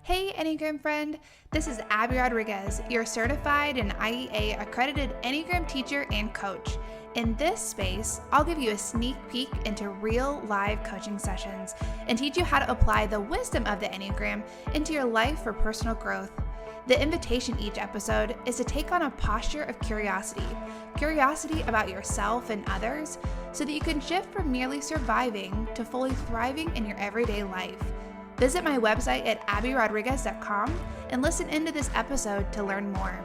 Hey Enneagram friend, this is Abby Rodriguez, your certified and IEA accredited Enneagram teacher and coach. In this space, I'll give you a sneak peek into real live coaching sessions and teach you how to apply the wisdom of the Enneagram into your life for personal growth. The invitation each episode is to take on a posture of curiosity about yourself and others, so that you can shift from merely surviving to fully thriving in your everyday life. Visit my website at abbyrodriguez.com and listen into this episode to learn more.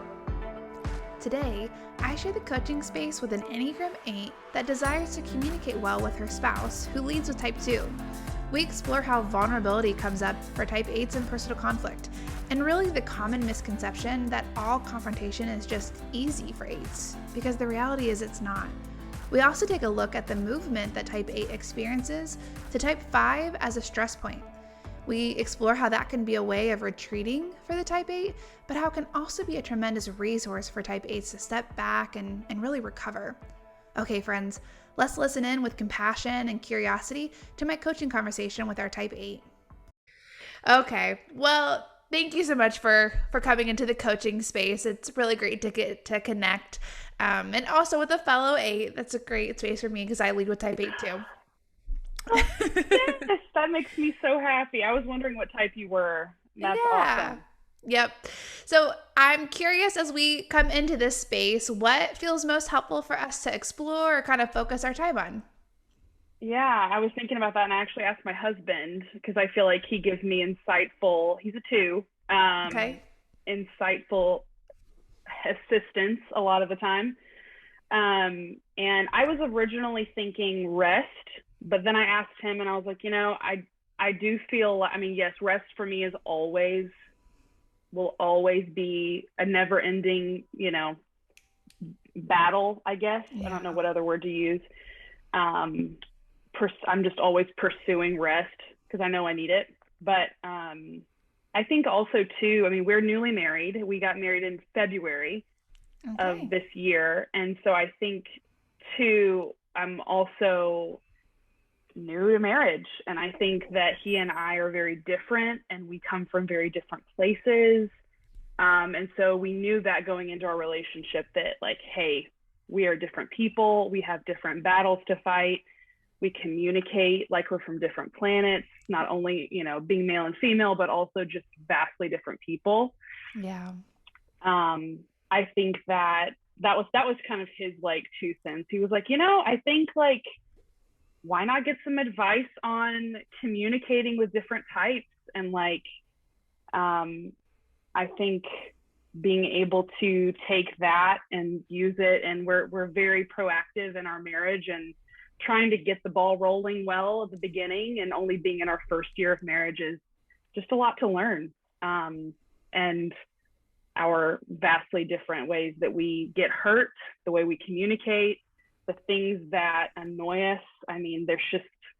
Today, I share the coaching space with an Enneagram 8 that desires to communicate well with her spouse, who leads with Type 2. We explore how vulnerability comes up for Type 8s in personal conflict, and really the common misconception that all confrontation is just easy for 8s, because the reality is it's not. We also take a look at the movement that Type 8 experiences to Type 5 as a stress point. We explore how that can be a way of retreating for the Type 8, but how it can also be a tremendous resource for Type 8s to step back and really recover. Okay, friends, let's listen in with compassion and curiosity to my coaching conversation with our Type 8. Okay, well, thank you so much for coming into the coaching space. It's really great to get to connect. And also with a fellow 8, that's a great space for me because I lead with Type 8 too. Oh, yes, that makes me so happy. I was wondering what type you were. That's awesome. Yep. So I'm curious, as we come into this space, what feels most helpful for us to explore or kind of focus our time on? Yeah, I was thinking about that, and I actually asked my husband because I feel like he gives me insightful, he's a 2, insightful assistance a lot of the time. And I was originally thinking rest, but then I asked him and I was like, I do feel, yes, rest for me will always be a never ending, battle, I guess. Yeah. I don't know what other word to use. I'm just always pursuing rest because I know I need it. But I think also too, we're newly married. We got married in February of this year. And so I think too, I'm also new to marriage, and I think that he and I are very different and we come from very different places, and so we knew that going into our relationship that, like, hey, we are different people, we have different battles to fight, we communicate like we're from different planets, not only being male and female, but also just vastly different people. I think that was kind of his like 2 cents. He was like, I think, like, why not get some advice on communicating with different types? And like, I think being able to take that and use it, and we're very proactive in our marriage and trying to get the ball rolling well at the beginning, and only being in our first year of marriage is just a lot to learn. And our vastly different ways that we get hurt, the way we communicate, the things that annoy us.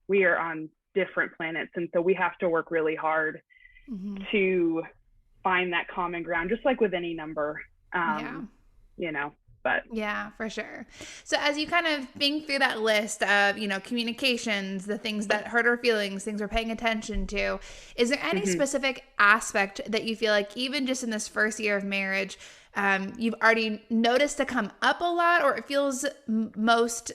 We are on different planets. And so we have to work really hard to find that common ground, just like with any number, but. Yeah, for sure. So as you kind of think through that list of, communications, the things that hurt our feelings, things we're paying attention to, is there any specific aspect that you feel like, even just in this first year of marriage, you've already noticed to come up a lot, or it feels most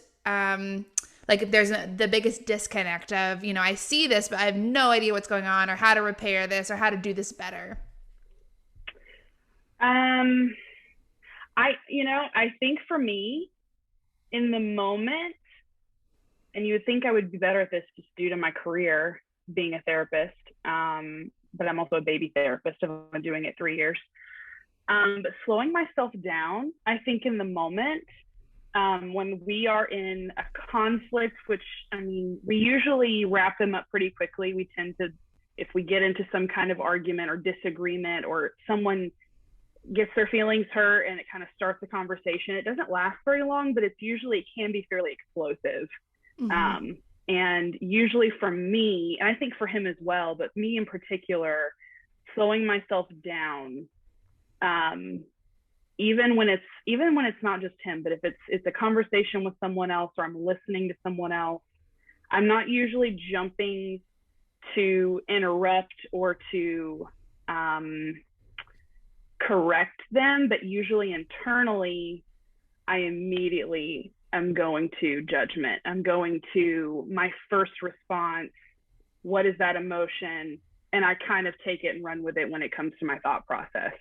like there's the biggest disconnect of, I see this, but I have no idea what's going on, or how to repair this, or how to do this better? I think for me, in the moment, and you would think I would be better at this just due to my career being a therapist, but I'm also a baby therapist. I've been doing it 3 years. But slowing myself down, I think in the moment, when we are in a conflict, which, we usually wrap them up pretty quickly. We tend to, if we get into some kind of argument or disagreement, or someone gets their feelings hurt and it kind of starts the conversation, it doesn't last very long, but it can be fairly explosive. And usually for me, and I think for him as well, but me in particular, slowing myself down, even when it's not just him, but if it's a conversation with someone else, or I'm listening to someone else, I'm not usually jumping to interrupt or to correct them, but usually internally, I immediately am going to judgment. I'm going to my first response. What is that emotion? And I kind of take it and run with it when it comes to my thought process.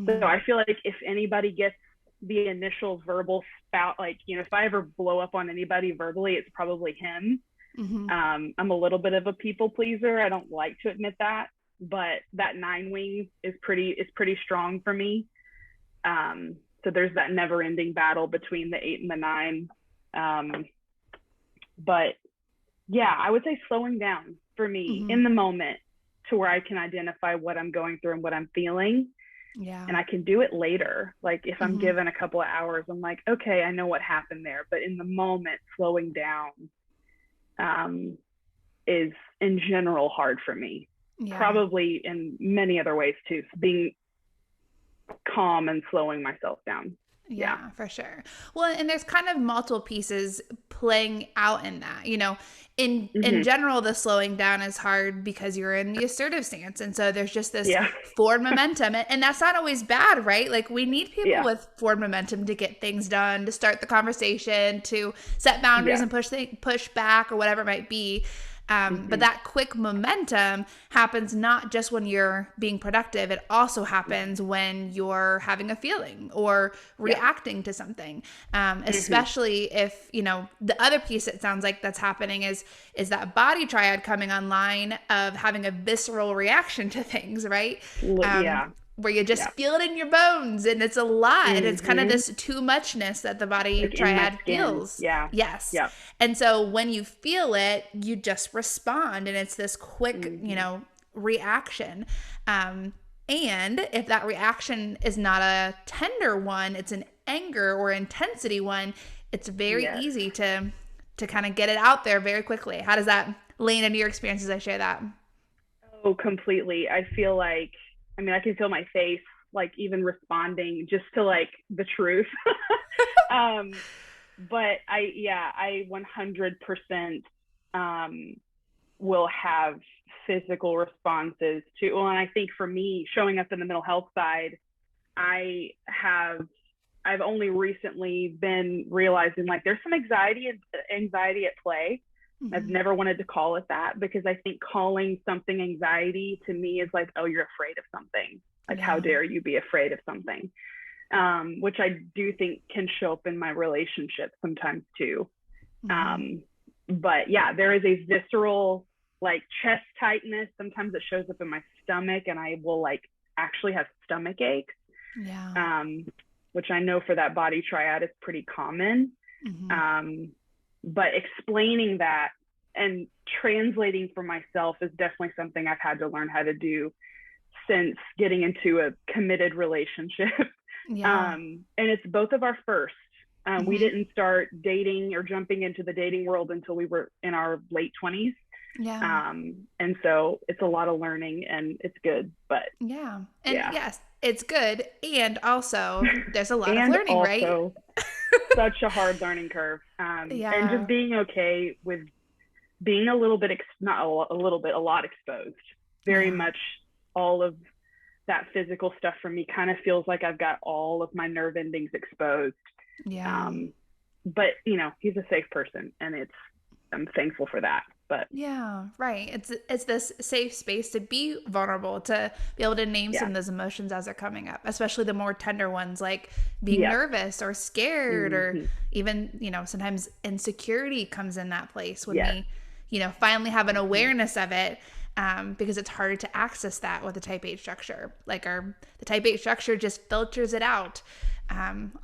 So I feel like if anybody gets the initial verbal spout, like, if I ever blow up on anybody verbally, it's probably him. I'm a little bit of a people pleaser. I don't like to admit that, but that 9 wing is pretty strong for me. So there's that never ending battle between the 8 and the 9. But yeah, I would say slowing down for me in the moment to where I can identify what I'm going through and what I'm feeling. Yeah. And I can do it later. Like if I'm given a couple of hours, I'm like, okay, I know what happened there. But in the moment, slowing down is in general hard for me. Yeah. Probably in many other ways too. So being calm and slowing myself down. Yeah, for sure. Well, and there's kind of multiple pieces playing out in that, in general, the slowing down is hard because you're in the assertive stance. And so there's just this forward momentum, and that's not always bad, right? Like we need people with forward momentum to get things done, to start the conversation, to set boundaries and push back or whatever it might be. But that quick momentum happens not just when you're being productive. It also happens when you're having a feeling or reacting to something, especially if, the other piece it sounds like that's happening is that body triad coming online of having a visceral reaction to things, right? Where you just feel it in your bones and it's a lot. And it's kind of this too muchness that the body triad feels. Yeah. Yes. Yeah. And so when you feel it, you just respond and it's this quick, reaction. And if that reaction is not a tender one, it's an anger or intensity one, it's very easy to kind of get it out there very quickly. How does that lean into your experience as I share that? Oh, completely. I feel like, I can feel my face, like even responding just to like the truth. But I 100% will have physical responses to, and I think for me, showing up in the mental health side, I've only recently been realizing like there's some anxiety at play. I've never wanted to call it that because I think calling something anxiety to me is like, oh, you're afraid of something. Like, how dare you be afraid of something? Which I do think can show up in my relationship sometimes too. But yeah, there is a visceral like chest tightness. Sometimes it shows up in my stomach and I will like actually have stomach aches. Which I know for that body triad is pretty common. But explaining that and translating for myself is definitely something I've had to learn how to do since getting into a committed relationship. And it's both of our first. We didn't start dating or jumping into the dating world until we were in our late 20s. And so it's a lot of learning and it's good, but yes, it's good. And also there's a lot of learning, right? Such a hard learning curve. And just being okay with being a little bit, a lot exposed. Very much all of that physical stuff for me kind of feels like I've got all of my nerve endings exposed. But he's a safe person and I'm thankful for that. But it's this safe space to be vulnerable, to be able to name some of those emotions as they're coming up, especially the more tender ones like being nervous or scared or even sometimes insecurity comes in that place when we finally have an awareness of it, because it's harder to access that with the type 8 structure. Like the type 8 structure just filters it out.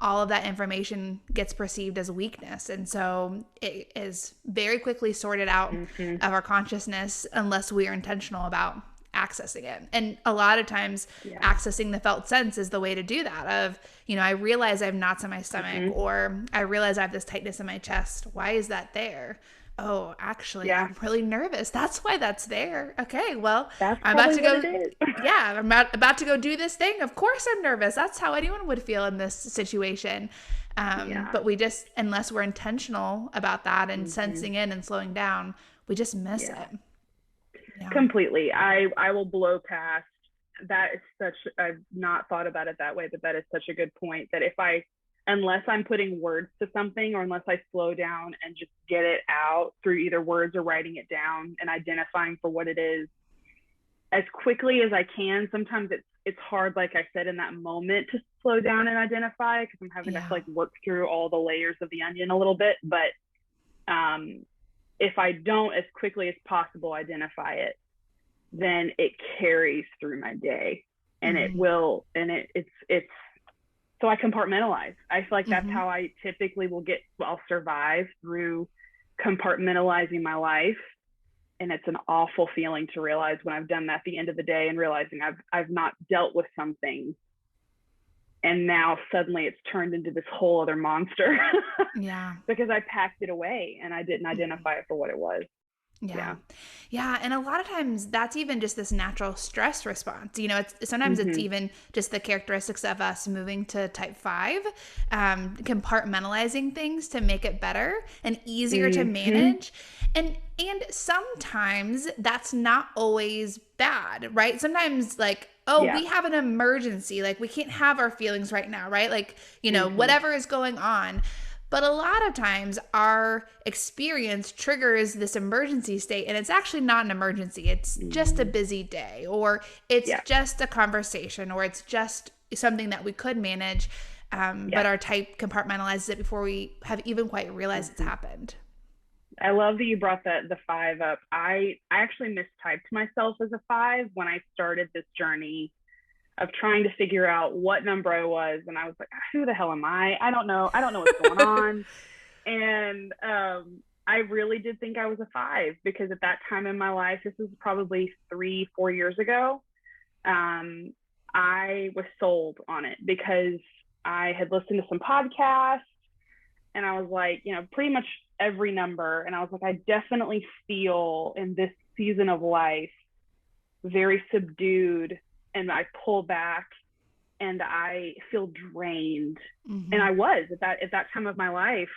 All of that information gets perceived as weakness. And so it is very quickly sorted out of our consciousness unless we are intentional about accessing it. And a lot of times accessing the felt sense is the way to do that of, I realize I have knots in my stomach or I realize I have this tightness in my chest. Why is that there? Oh, actually, I'm really nervous. That's why that's there. Okay, well, I'm about to go. I'm about to go do this thing. Of course I'm nervous. That's how anyone would feel in this situation. But we just, unless we're intentional about that and sensing in and slowing down, we just miss it. Completely. I will blow past that is I've not thought about it that way, but that is such a good point, that unless I'm putting words to something, or unless I slow down and just get it out through either words or writing it down and identifying for what it is as quickly as I can, sometimes it's hard, like I said, in that moment to slow down and identify, because I'm having to like work through all the layers of the onion a little bit. But if I don't as quickly as possible identify it, then it carries through my day, and it will, and it's so I compartmentalize. I feel like that's how I typically I'll survive, through compartmentalizing my life. And it's an awful feeling to realize when I've done that at the end of the day, and realizing I've not dealt with something, and now suddenly it's turned into this whole other monster. Yeah. Because I packed it away and I didn't identify it for what it was. Yeah. And a lot of times that's even just this natural stress response. Sometimes it's even just the characteristics of us moving to type 5, compartmentalizing things to make it better and easier to manage. And sometimes that's not always bad, right? Sometimes like, we have an emergency, like we can't have our feelings right now, right? Like, whatever is going on. But a lot of times our experience triggers this emergency state, and it's actually not an emergency. It's just a busy day, or it's just a conversation, or it's just something that we could manage. But our type compartmentalizes it before we have even quite realized it's happened. I love that you brought the 5 up. I actually mistyped myself as a 5 when I started this journey of trying to figure out what number I was. And I was like, who the hell am I? I don't know what's going on. And I really did think I was a 5, because at that time in my life, this was probably 3-4 years ago, I was sold on it, because I had listened to some podcasts, and I was like, pretty much every number. And I was like, I definitely feel in this season of life very subdued, and I pull back, and I feel drained. And I was at that time of my life.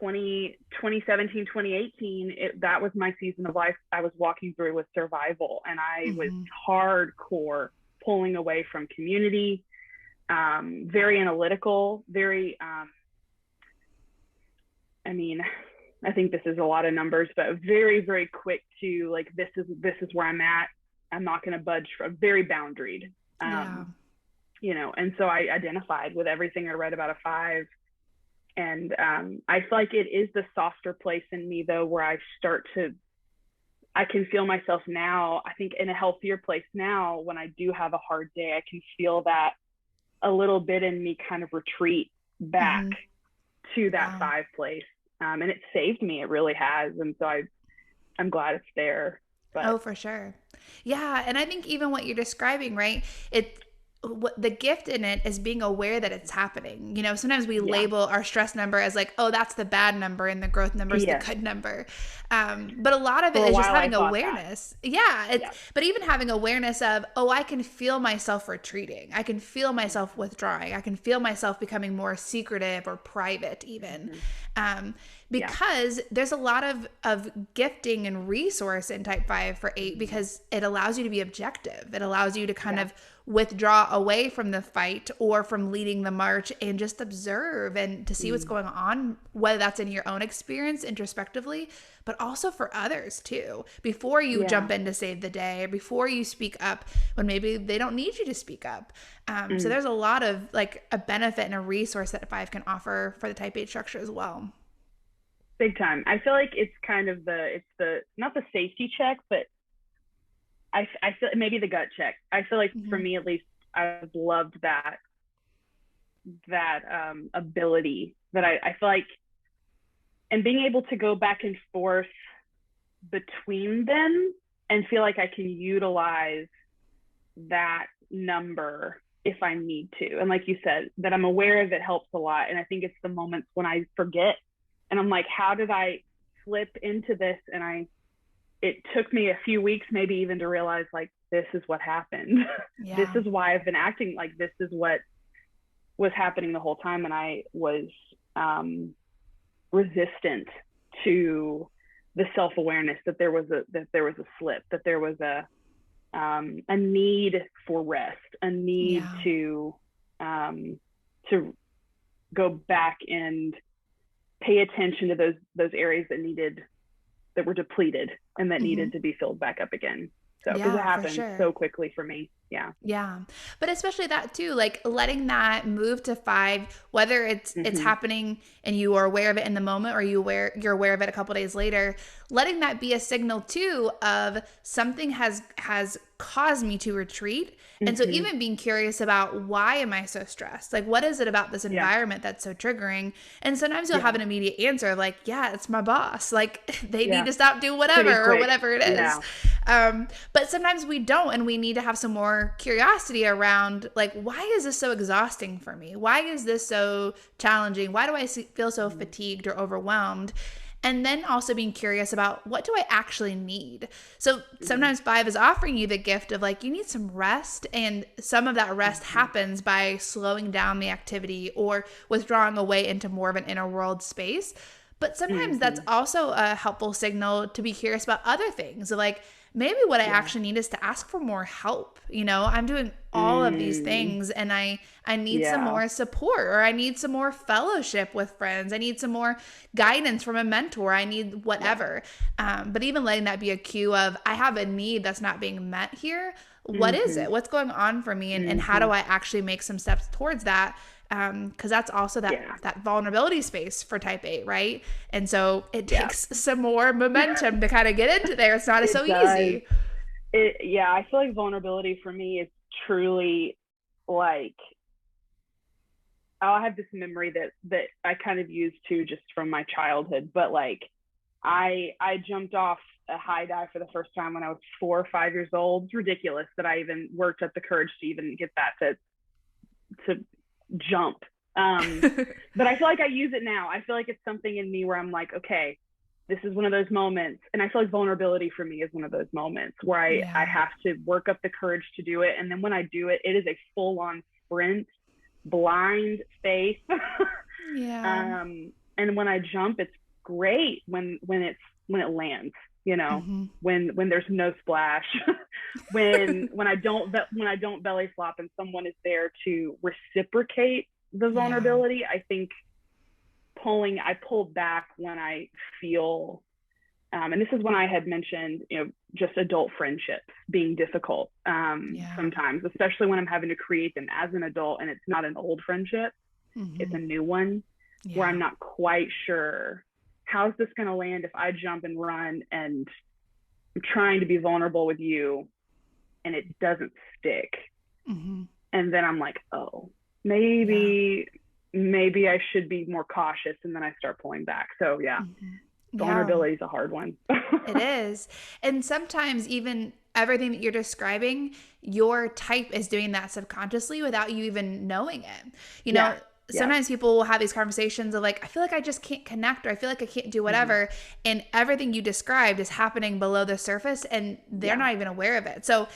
2017, 2018, that was my season of life. I was walking through with survival, and I was hardcore pulling away from community, very analytical, very, I think this is a lot of numbers, but very, very quick to like, this is where I'm at. I'm not going to budge from, very boundaried, and so I identified with everything I read about a 5. And I feel like it is the softer place in me, though, where I can feel myself now, I think, in a healthier place now. When I do have a hard day, I can feel that a little bit in me kind of retreat back to that 5 place. And it saved me. It really has. And so I'm glad it's there. But. For sure. Yeah. And I think even what you're describing, right? The gift in it is being aware that it's happening. Sometimes we label our stress number as like, that's the bad number, and the growth number is the good number. But a lot of it is just having awareness. But even having awareness of, I can feel myself retreating. I can feel myself withdrawing. I can feel myself becoming more secretive or private even. Because there's a lot of gifting and resource in type 5 for 8, because it allows you to be objective. It allows you to kind of withdraw away from the fight or from leading the march, and just observe and to see what's going on, whether that's in your own experience introspectively, but also for others too, before you jump in to save the day, or before you speak up when maybe they don't need you to speak up. So there's a lot of like a benefit and a resource that 5 can offer for the type 8 structure as well. Big time. I feel like it's kind of not the safety check, but I feel maybe the gut check. I feel like for me, at least, I've loved that ability that I feel like, and being able to go back and forth between them and feel like I can utilize that number if I need to. And like you said, that I'm aware of, it helps a lot. And I think it's the moments when I forget, and I'm like, how did I slip into this? And it took me a few weeks, maybe even, to realize like, this is what happened. This is why I've been acting like this is what was happening the whole time. And I was resistant to the self-awareness that there was a slip, that there was a a need for rest, a need to go back and pay attention to those areas that were depleted and that needed to be filled back up again. So, because it happened so quickly for me. Yeah. Yeah. But especially that too, like letting that move to 5, whether it's happening and you are aware of it in the moment or you're aware of it a couple days later, letting that be a signal too of something has caused me to retreat. And so even being curious about, why am I so stressed? Like, what is it about this environment that's so triggering? And sometimes you'll have an immediate answer like, yeah, it's my boss. Like they need to stop doing whatever or whatever it is. But sometimes we don't, and we need to have some more curiosity around, like, why is this so exhausting for me? Why is this so challenging? Why do I feel so fatigued or overwhelmed? And then also being curious about, what do I actually need? So sometimes 5 is offering you the gift of like, you need some rest. And some of that rest happens by slowing down the activity or withdrawing away into more of an inner world space. But sometimes that's also a helpful signal to be curious about other things. Like, maybe what I actually need is to ask for more help. I'm doing all of these things and I need some more support, or I need some more fellowship with friends. I need some more guidance from a mentor. I need whatever. But even letting that be a cue of, I have a need that's not being met here. What is it? What's going on for me? And how do I actually make some steps towards that? Because that's also that vulnerability space for type 8, right? And so it takes some more momentum to kind of get into there. It's not so easy. I feel like vulnerability for me is truly like, I have this memory that I kind of use too, just from my childhood, but like I jumped off a high dive for the first time when I was 4 or 5 years old. It's ridiculous that I even worked up the courage to even get that to jump. But I feel like I use it now. I feel like it's something in me where I'm like, okay, this is one of those moments. And I feel like vulnerability for me is one of those moments where I have to work up the courage to do it. And then when I do it, it is a full-on sprint, blind faith. And when I jump, it's great when it lands, when there's no splash, when I don't belly flop and someone is there to reciprocate the vulnerability. I think I pulled back when I feel, and this is when I had mentioned, just adult friendships being difficult sometimes, especially when I'm having to create them as an adult and it's not an old friendship, it's a new one where I'm not quite sure, how's this going to land if I jump and run and I'm trying to be vulnerable with you and it doesn't stick. And then I'm like, oh, maybe I should be more cautious, and then I start pulling back. So vulnerability is a hard one. It is. And sometimes even everything that you're describing, your type is doing that subconsciously without you even knowing it. Sometimes people will have these conversations of like, I feel like I just can't connect, or I feel like I can't do whatever. And everything you described is happening below the surface and they're not even aware of it. So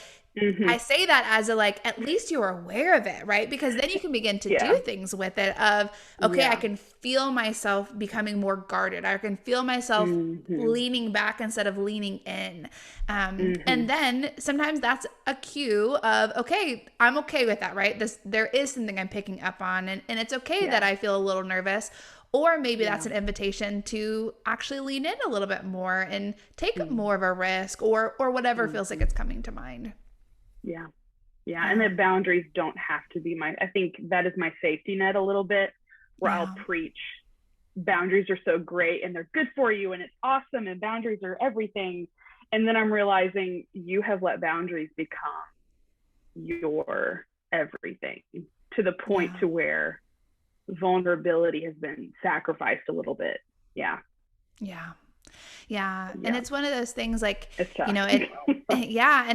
I say that as a, like, at least you're aware of it, right? Because then you can begin to do things with it of, okay, I can feel myself becoming more guarded. I can feel myself leaning back instead of leaning in. And then sometimes that's a cue of, okay, I'm okay with that, right? There is something I'm picking up on, and it's okay that I feel a little nervous. Or maybe that's an invitation to actually lean in a little bit more and take more of a risk, or whatever feels like it's coming to mind. And that boundaries don't have to be I think that is my safety net a little bit, where I'll preach boundaries are so great and they're good for you and it's awesome and boundaries are everything. And then I'm realizing you have let boundaries become your everything, to the point to where vulnerability has been sacrificed a little bit. And it's one of those things, like, and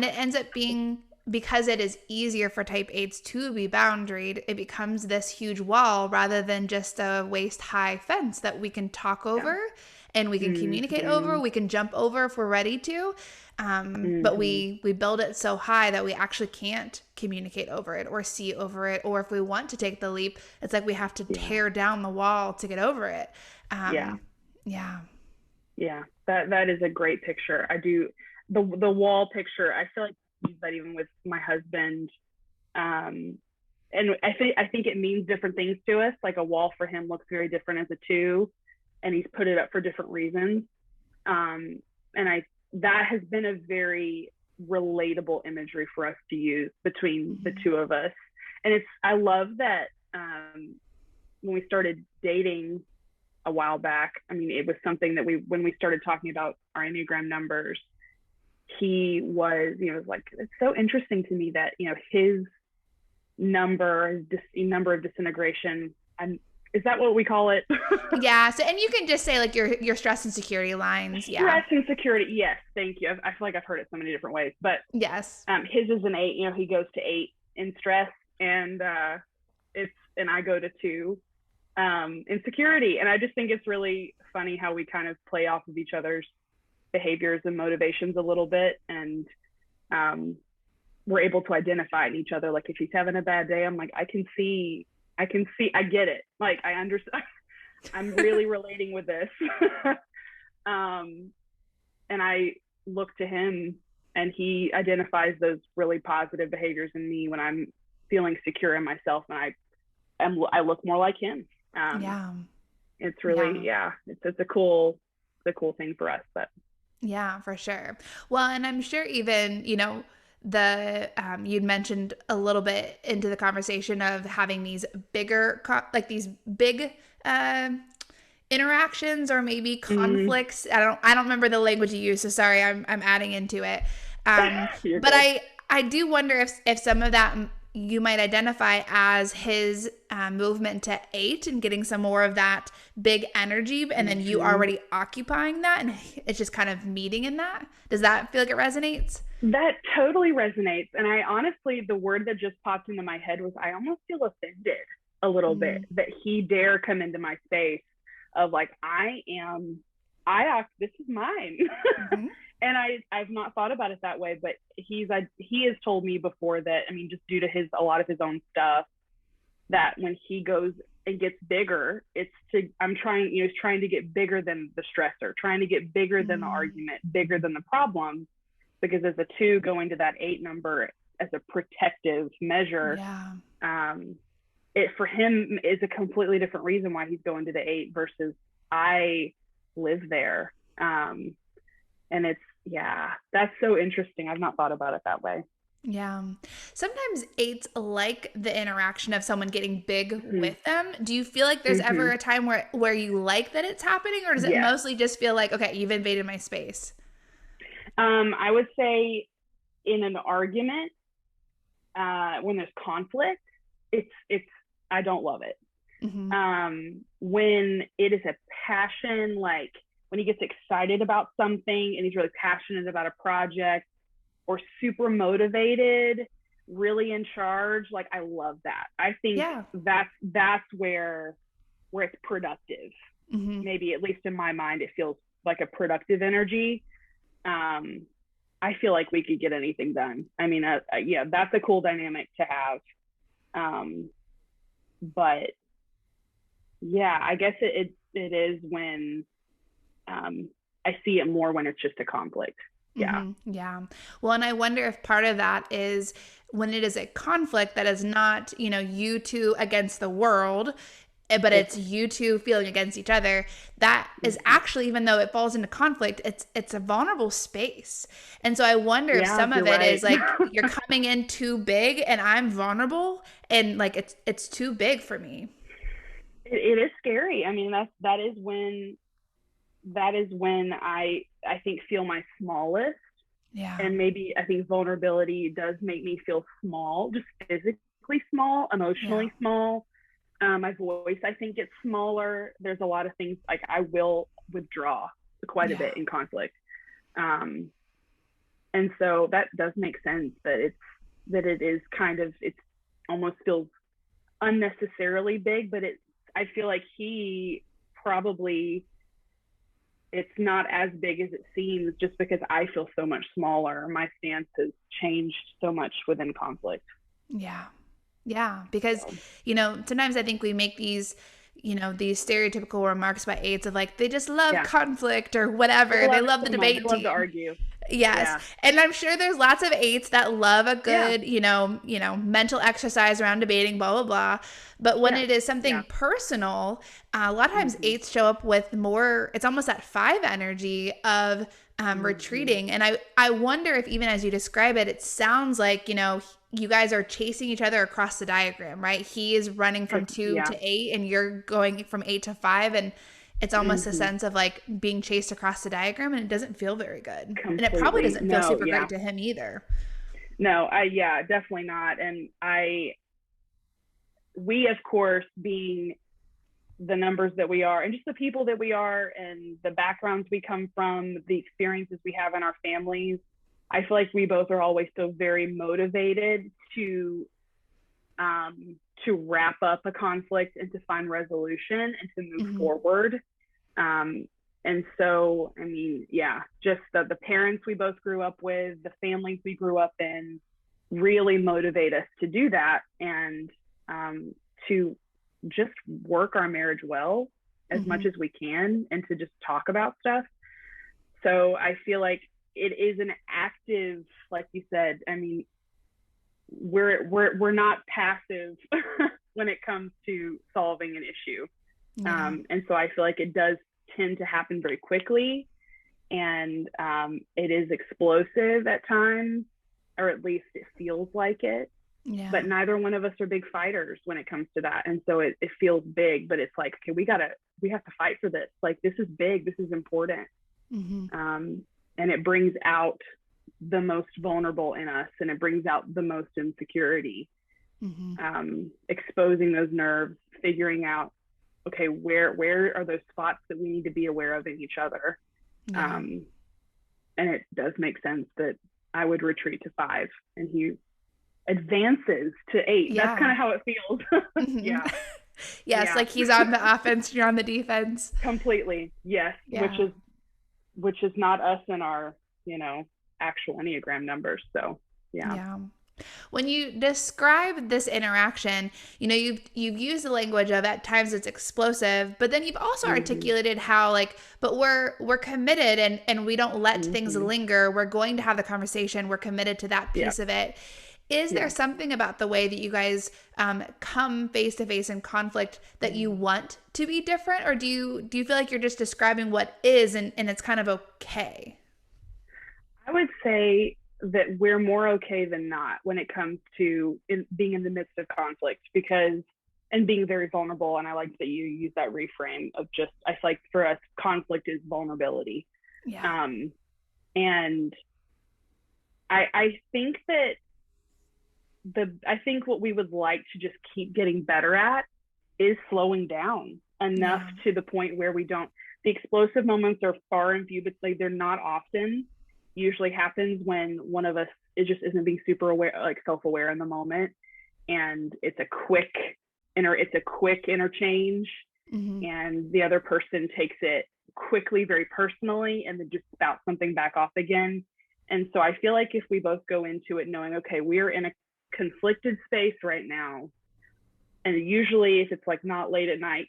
it ends up being, because it is easier for type 8s to be boundaried, it becomes this huge wall rather than just a waist high fence that we can talk over and we can communicate over, we can jump over if we're ready to. But we build it so high that we actually can't communicate over it or see over it. Or if we want to take the leap, it's like we have to tear down the wall to get over it. That is a great picture. I do the wall picture. I feel like I use that even my husband. And I think it means different things to us. Like a wall for him looks very different as a 2, and he's put it up for different reasons. And that has been a very relatable imagery for us to use between the two of us. And I love that when we started dating a while back, I mean, it was something that when we started talking about our Enneagram numbers, he was, was like, it's so interesting to me that, his number of disintegration, is that what we call it? Yeah. So, and you can just say like your stress and security lines. Yeah. Stress and security. Yes. Thank you. I feel like I've heard it so many different ways, but yes. His is an 8, he goes to 8 in stress, and I go to 2 in security. And I just think it's really funny how we kind of play off of each other's behaviors and motivations a little bit. And we're able to identify in each other. Like if he's having a bad day, I'm like, I get it. Like I understand. I'm really relating with this. And I look to him, and he identifies those really positive behaviors in me when I'm feeling secure in myself, and I look more like him. It's really, it's a cool thing for us. But yeah, for sure. Well, and I'm sure even, you'd mentioned a little bit into the conversation of having these bigger, like these big interactions or maybe conflicts. I don't remember the language you use, so sorry, I'm adding into it. But I do wonder if some of that you might identify as his movement to 8 and getting some more of that big energy, and then you already occupying that, and it's just kind of meeting in that. Does that feel like it resonates? That totally resonates. And I honestly, the word that just popped into my head was, I almost feel offended a little bit that he dare come into my space of like, this is mine. And I've not thought about it that way, but he has told me before that, I mean, just due to a lot of his own stuff, that when he goes and gets bigger, he's trying to get bigger than the stressor, trying to get bigger than the argument, bigger than the problem, because as a 2 going to that 8 number as a protective measure, it for him is a completely different reason why he's going to the 8 versus I live there. And that's so interesting. I've not thought about it that way. Yeah. Sometimes 8s like the interaction of someone getting big with them. Do you feel like there's ever a time where you like that it's happening, or does it mostly just feel like, okay, you've invaded my space? I would say in an argument, when there's conflict, I don't love it. When it is a passion, like when he gets excited about something and he's really passionate about a project or super motivated, really in charge, like I love that. I think that's where it's productive. Maybe at least in my mind, it feels like a productive energy. I feel like we could get anything done. I mean, that's a cool dynamic to have. But yeah, I guess it is when I see it more when it's just a conflict. Yeah. Well, and I wonder if part of that is when it is a conflict that is not, you two against the world, but it's you two feeling against each other. That is actually, even though it falls into conflict, it's a vulnerable space. And so I wonder if some of it is like you're coming in too big and I'm vulnerable, and like it's too big for me. It is scary. I mean, that is when I think feel my smallest. Yeah. And maybe I think vulnerability does make me feel small, just physically small, emotionally small. My voice, I think, gets smaller. There's a lot of things, like I will withdraw quite a bit in conflict. And so that does make sense that it is kind of, it almost feels unnecessarily big, but I feel like he probably, it's not as big as it seems just because I feel so much smaller. My stance has changed so much within conflict. Yeah, because, sometimes I think we make these, these stereotypical remarks about 8s of like, they just love conflict or whatever. They love the debate. They love to argue. Yes. Yeah. And I'm sure there's lots of eights that love a Yeah. good, mental exercise around debating, blah, blah, blah. But when Yeah. it is something Yeah. personal, a lot of times Mm-hmm. eights show up with more, it's almost that five energy of Mm-hmm. retreating. And I wonder if even as you describe it, it sounds like, you guys are chasing each other across the diagram, right? He is running from 2 Yeah. to 8 and you're going from 8 to 5. And it's almost a Mm-hmm. sense of like being chased across the diagram, and it doesn't feel very good. And it probably Completely. doesn't feel No. super Yeah. great to him either. No. Yeah, definitely not. And we, of course, being the numbers that we are and just the people that we are and the backgrounds we come from, the experiences we have in our families, I feel like we both are always so very motivated to wrap up a conflict and to find resolution and to move forward. And so, I mean, yeah, just the parents we both grew up with, the families we grew up in really motivate us to do that and to just work our marriage well as much as we can and to just talk about stuff. So I feel like it is an active, like you said, I mean, we're not passive when it comes to solving an issue. Yeah. And so I feel like it does tend to happen very quickly, and it is explosive at times, or at least it feels like it. Yeah. But neither one of us are big fighters when it comes to that. And so it feels big, but it's like, okay, we have to fight for this. Like, this is big, this is important. And it brings out the most vulnerable in us, and it brings out the most insecurity. Exposing those nerves, figuring out, okay, where are those spots that we need to be aware of in each other? Yeah. And it does make sense that I would retreat to 5 and he advances to 8. Yeah. That's kind of how it feels. Yeah. Yes, like he's on the offense, you're on the defense. Completely. Yes. Yeah. Which is not us in our, actual Enneagram numbers. So yeah. When you describe this interaction, you've used the language of at times it's explosive, but then you've also articulated how but we're committed and we don't let things linger. We're going to have the conversation. We're committed to that piece of it. Is there something about the way that you guys come face to face in conflict that you want to be different, or do you feel like you're just describing what is and it's kind of okay? I would say that we're more okay than not when it comes to being in the midst of conflict, and being very vulnerable. And I like that you use that reframe of just, I feel like for us, conflict is vulnerability. Yeah. And I think that I think what we would like to just keep getting better at is slowing down enough to the point where the explosive moments are far and few, but they're not often. Usually happens when one of us just isn't being super aware, like self-aware in the moment, and it's a quick interchange, and the other person takes it quickly, very personally, and then just spouts something back off again. And so I feel like if we both go into it knowing, okay, we're in a conflicted space right now, and usually if it's not late at night,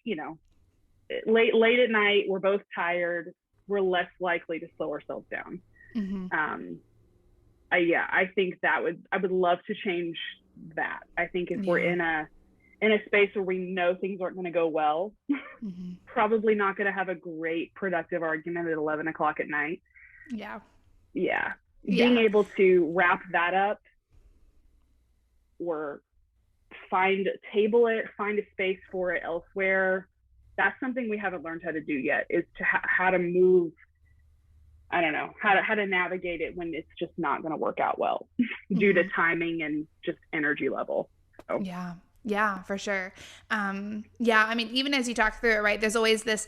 late at night, we're both tired, we're less likely to slow ourselves down. I think I would love to change that. I think if we're in a space where we know things aren't going to go well, probably not going to have a great productive argument at 11 o'clock at night. Yeah. Being able to wrap that up, or find a space for it elsewhere. That's something we haven't learned how to do yet, is to how to move. I don't know how to navigate it when it's just not going to work out well due to timing and just energy level. So. Yeah, for sure. I mean, even as you talk through it, right, there's always this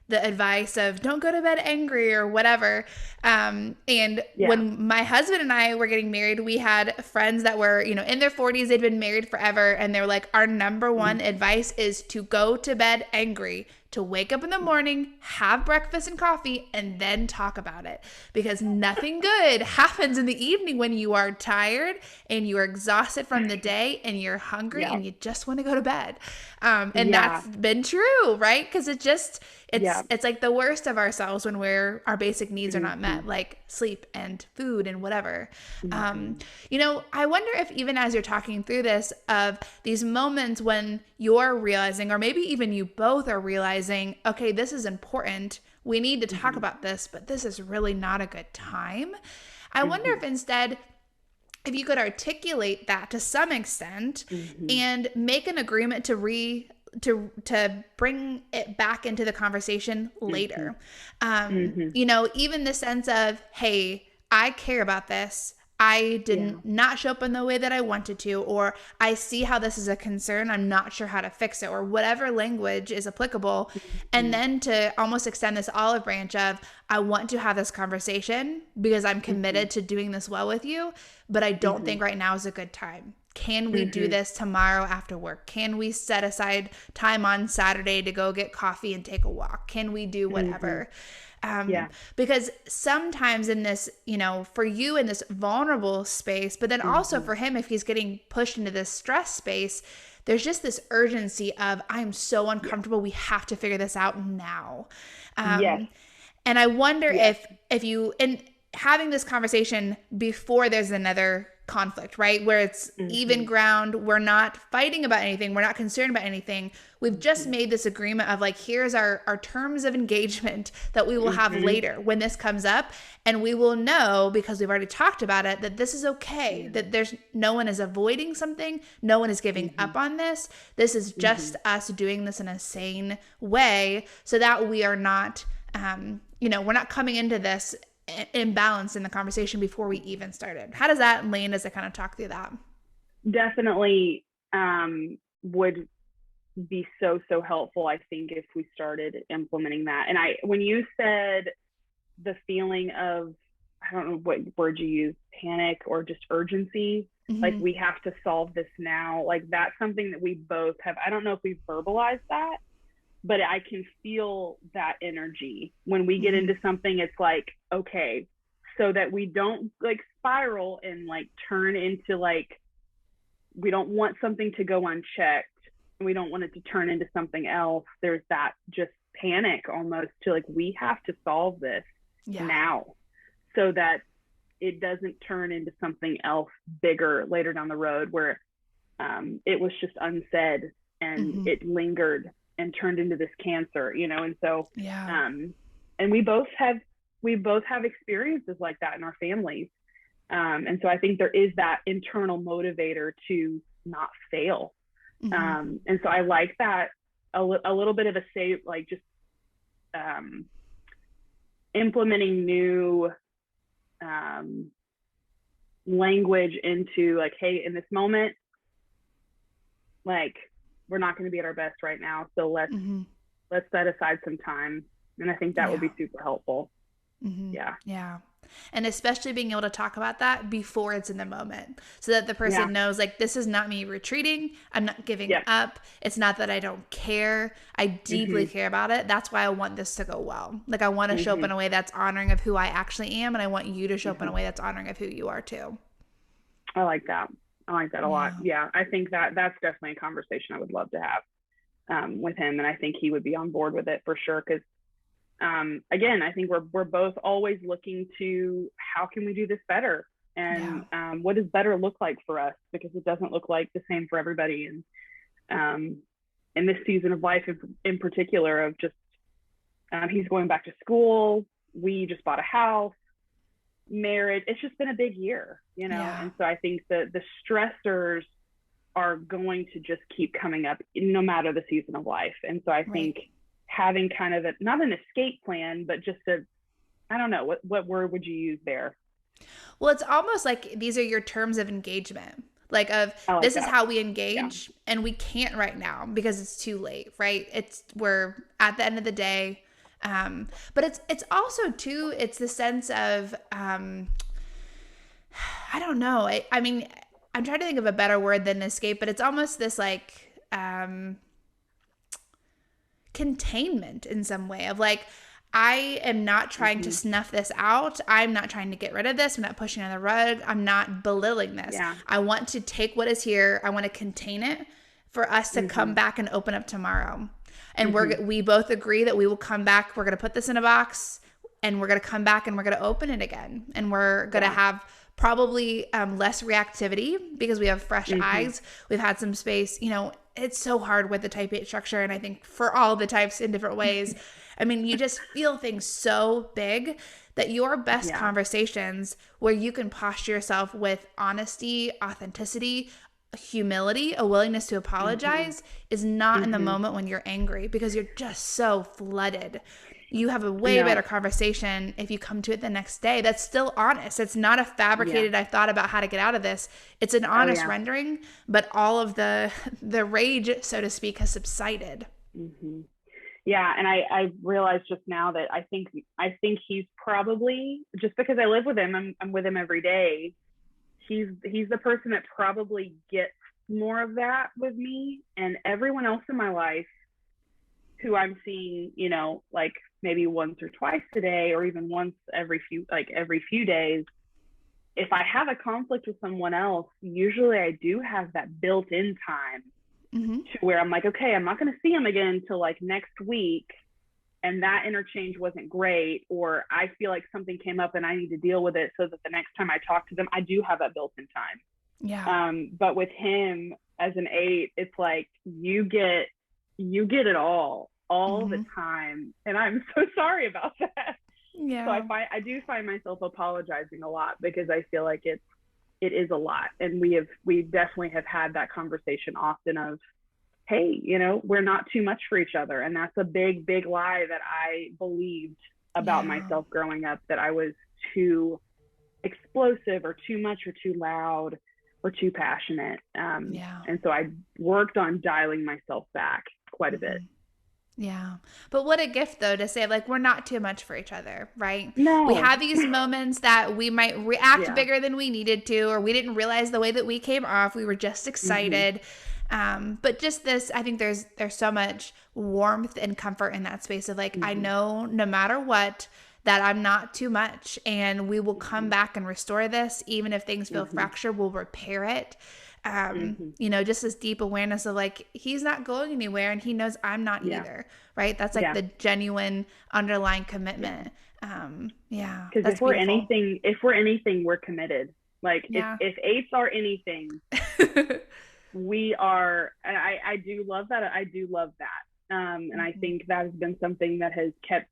the advice of don't go to bed angry or whatever. When my husband and I were getting married, we had friends that were, in their 40s, they'd been married forever. And they're like, our number one advice is to go to bed angry, to wake up in the morning, have breakfast and coffee, and then talk about it. Because nothing good happens in the evening when you are tired and you are exhausted from the day and you're hungry and you just want to go to bed. That's been true, right? Because it's It's like the worst of ourselves when our basic needs are not met, like sleep and food and whatever. I wonder if even as you're talking through this, of these moments when you're realizing, or maybe even you both are realizing, okay, this is important. We need to talk about this, but this is really not a good time. I wonder if instead, if you could articulate that to some extent and make an agreement to bring it back into the conversation later. Even the sense of, hey, I care about this. I didn't not show up in the way that I wanted to, or I see how this is a concern. I'm not sure how to fix it, or whatever language is applicable. And then to almost extend this olive branch of, I want to have this conversation because I'm committed to doing this well with you, but I don't think right now is a good time. Can we do this tomorrow after work? Can we set aside time on Saturday to go get coffee and take a walk? Can we do whatever? Because sometimes in this, for you in this vulnerable space, but then also for him, if he's getting pushed into this stress space, there's just this urgency of, I'm so uncomfortable. We have to figure this out now. And I wonder if you, and having this conversation before there's another conflict, right? Where it's even ground. We're not fighting about anything. We're not concerned about anything. We've just made this agreement of like, here's our terms of engagement that we will have later when this comes up. And we will know, because we've already talked about it, that this is okay, that there's no one is avoiding something. No one is giving up on this. This is just us doing this in a sane way, so that we are not, we're not coming into this imbalance in the conversation before we even started. How does that land as I kind of talk through that? Definitely would be so helpful, I think, if we started implementing that. And when you said the feeling of, I don't know what word you use, panic or just urgency, like we have to solve this now, like that's something that we both have. I don't know if we've verbalized that, but I can feel that energy when we get into something. It's like, okay, so that we don't like spiral and like turn into like, we don't want something to go unchecked and we don't want it to turn into something else. There's that just panic almost to like, we have to solve this now, so that it doesn't turn into something else bigger later down the road, where it was just unsaid and it lingered and turned into this cancer, and so and we both have experiences like that in our families, and so I think there is that internal motivator to not fail, and so I like that a little bit of a say, like just implementing new language into like, hey, in this moment, like, we're not going to be at our best right now, so let's set aside some time. And I think that would be super helpful. And especially being able to talk about that before it's in the moment, so that the person knows, like, this is not me retreating. I'm not giving up. It's not that I don't care. I deeply care about it. That's why I want this to go well. Like, I want to show up in a way that's honoring of who I actually am, and I want you to show up in a way that's honoring of who you are too. I like that a lot. Yeah, I think that's definitely a conversation I would love to have with him, and I think he would be on board with it for sure, because again, I think we're both always looking to, how can we do this better, and what does better look like for us, because it doesn't look like the same for everybody. And in this season of life in particular, of just he's going back to school, we just bought a house, marriage, it's just been a big year, and so I think that the stressors are going to just keep coming up no matter the season of life. And so I think having kind of not an escape plan, but just I don't know, what word would you use there? Well, it's almost like these are your terms of engagement, like this is how we engage, and we can't right now because it's too late, right? We're at the end of the day. But it's also too, it's the sense of, I don't know. I mean, I'm trying to think of a better word than escape, but it's almost this like, containment in some way of like, I am not trying to snuff this out. I'm not trying to get rid of this. I'm not pushing it on the rug. I'm not belittling this. I want to take what is here. I want to contain it for us to come back and open up tomorrow. And we both agree that we will come back. We're going to put this in a box and we're going to come back and we're going to open it again. And we're going to have probably less reactivity because we have fresh eyes. We've had some space. You know, it's so hard with the type 8 structure. And I think for all the types in different ways, I mean, you just feel things so big that your best conversations where you can posture yourself with honesty, authenticity, humility, a willingness to apologize is not in the moment when you're angry because you're just so flooded. You have a way better conversation if you come to it the next day. That's still honest. It's not a fabricated, I've thought about how to get out of this. It's an honest rendering, but all of the rage, so to speak, has subsided. Yeah. And I realized just now that I think he's probably, just because I live with him, I'm with him every day. He's the person that probably gets more of that with me, and everyone else in my life who I'm seeing, you know, like maybe once or twice a day, or even once every few days. If I have a conflict with someone else, usually I do have that built-in time to where I'm like, okay, I'm not going to see him again until like next week. And that interchange wasn't great, or I feel like something came up and I need to deal with it so that the next time I talk to them, I do have that built-in time. Yeah. But with him as an 8, it's like you get it all the time, and I'm so sorry about that. Yeah. So I do find myself apologizing a lot because I feel like it is a lot, and we definitely have had that conversation often of, hey, you know, we're not too much for each other. And that's a big, big lie that I believed about myself growing up, that I was too explosive or too much or too loud or too passionate. And so I worked on dialing myself back quite a bit. Yeah. But what a gift, though, to say, like, we're not too much for each other, right? No. We have these moments that we might react bigger than we needed to, or we didn't realize the way that we came off. We were just excited. But just this, I think there's so much warmth and comfort in that space of like, I know no matter what, that I'm not too much, and we will come back and restore this. Even if things feel fractured, we'll repair it. You know, just this deep awareness of like, he's not going anywhere and he knows I'm not either. Right. That's like the genuine underlying commitment. Because if we're anything, we're committed. Like if 8s are anything, we are, and I do love that. And I think that has been something that has kept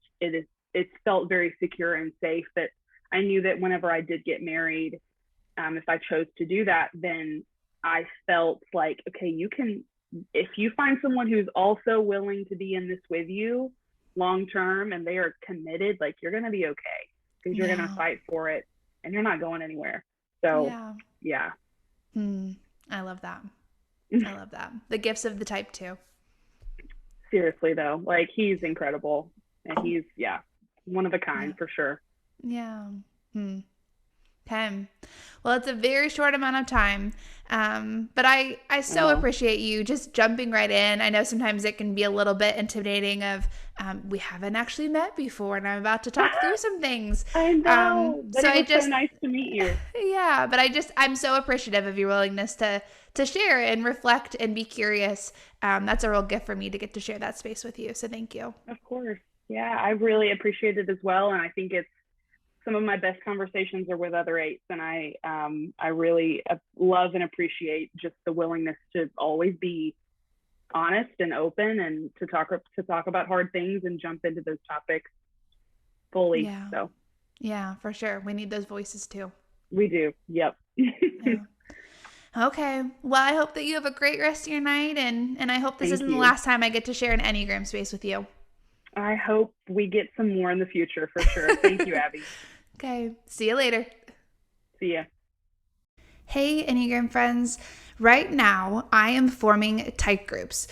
it's felt very secure and safe, that I knew that whenever I did get married, if I chose to do that, then I felt like, okay, you can, if you find someone who's also willing to be in this with you long term and they are committed, like, you're going to be okay because you're going to fight for it and you're not going anywhere. So I love that. I love that. The gifts of the type 2. Seriously though, like, he's incredible, and he's one of a kind for sure. Okay. Well, it's a very short amount of time, but I so appreciate you just jumping right in. I know sometimes it can be a little bit intimidating of we haven't actually met before, and I'm about to talk through some things. I know. But it was so nice to meet you. Yeah, but I'm so appreciative of your willingness to share and reflect and be curious. That's a real gift for me to get to share that space with you. So thank you. Of course. Yeah, I really appreciate it as well, and I think it's some of my best conversations are with other 8s, and I really love and appreciate just the willingness to always be honest and open, and to talk about hard things and jump into those topics fully. Yeah, for sure. We need those voices too. We do. Yep. Okay. Well, I hope that you have a great rest of your night, and I hope this isn't the last time I get to share an Enneagram space with you. I hope we get some more in the future for sure. Thank you, Abby. Okay. See you later. See ya. Hey, Enneagram friends. Right now, I am forming type groups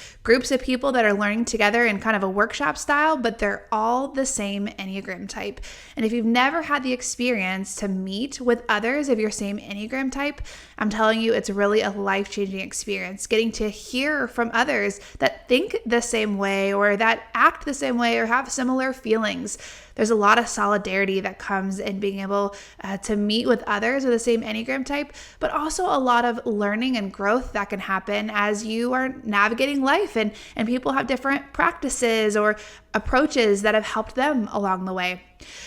of people that are learning together in kind of a workshop style, but they're all the same Enneagram type. And if you've never had the experience to meet with others of your same Enneagram type, I'm telling you, it's really a life-changing experience. Getting to hear from others that think the same way, or that act the same way, or have similar feelings. There's a lot of solidarity that comes in being able to meet with others with the same Enneagram type, but also a lot of learning and growth that can happen as you are navigating life, and people have different practices or approaches that have helped them along the way.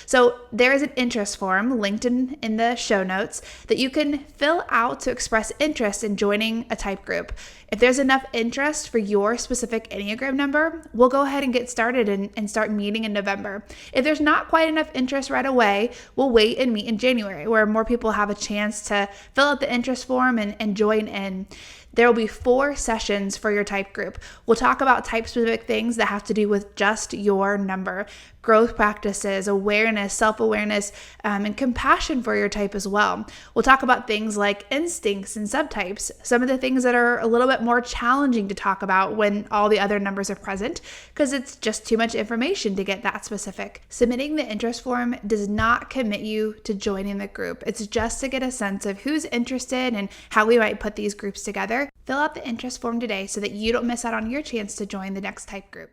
So there is an interest form linked in the show notes that you can fill out to express interest in joining a type group. If there's enough interest for your specific Enneagram number, we'll go ahead and get started and start meeting in November. If there's not quite enough interest right away, we'll wait and meet in January, where more people have a chance to fill out the interest form and join in. There will be 4 sessions for your type group. We'll talk about type-specific things that have to do with just your number, growth practices, awareness, self-awareness, and compassion for your type as well. We'll talk about things like instincts and subtypes, some of the things that are a little bit more challenging to talk about when all the other numbers are present, because it's just too much information to get that specific. Submitting the interest form does not commit you to joining the group. It's just to get a sense of who's interested and how we might put these groups together. Fill out the interest form today so that you don't miss out on your chance to join the next type group.